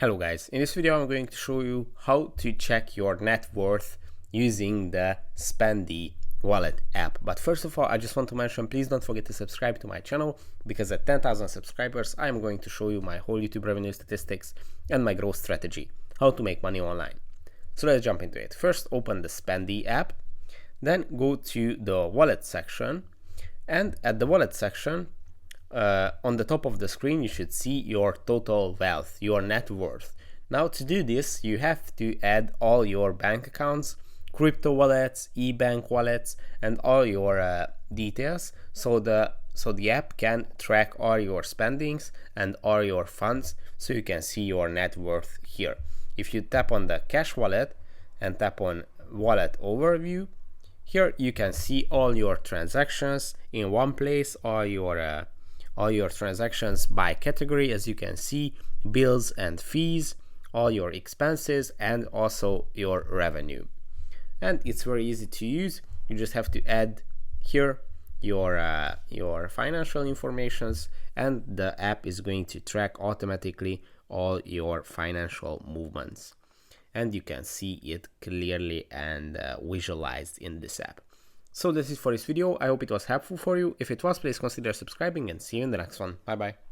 Hello guys, in this video I'm going to show you how to check your net worth using the Spendee wallet app. But first of all, I just want to mention, please don't forget to subscribe to my channel, because at 10,000 subscribers I am going to show you my whole YouTube revenue statistics and my growth strategy, how to make money online. So let's jump into it. First, open the Spendee app, then go to the wallet section, and at the wallet section, on the top of the screen you should see your total wealth, your net worth. Now to do this, you have to add all your bank accounts, crypto wallets, e-bank wallets, and all your details, so the app can track all your spendings and all your funds, so you can see your net worth here. If you tap on the cash wallet and tap on wallet overview, here you can see all your transactions in one place, all your transactions by category, as you can see, bills and fees, all your expenses, and also your revenue. And it's very easy to use. You just have to add here your financial informations, and the app is going to track automatically all your financial movements, and you can see it clearly and visualized in this app. So this is for this video. I hope it was helpful for you. If it was, please consider subscribing, and see you in the next one. Bye bye.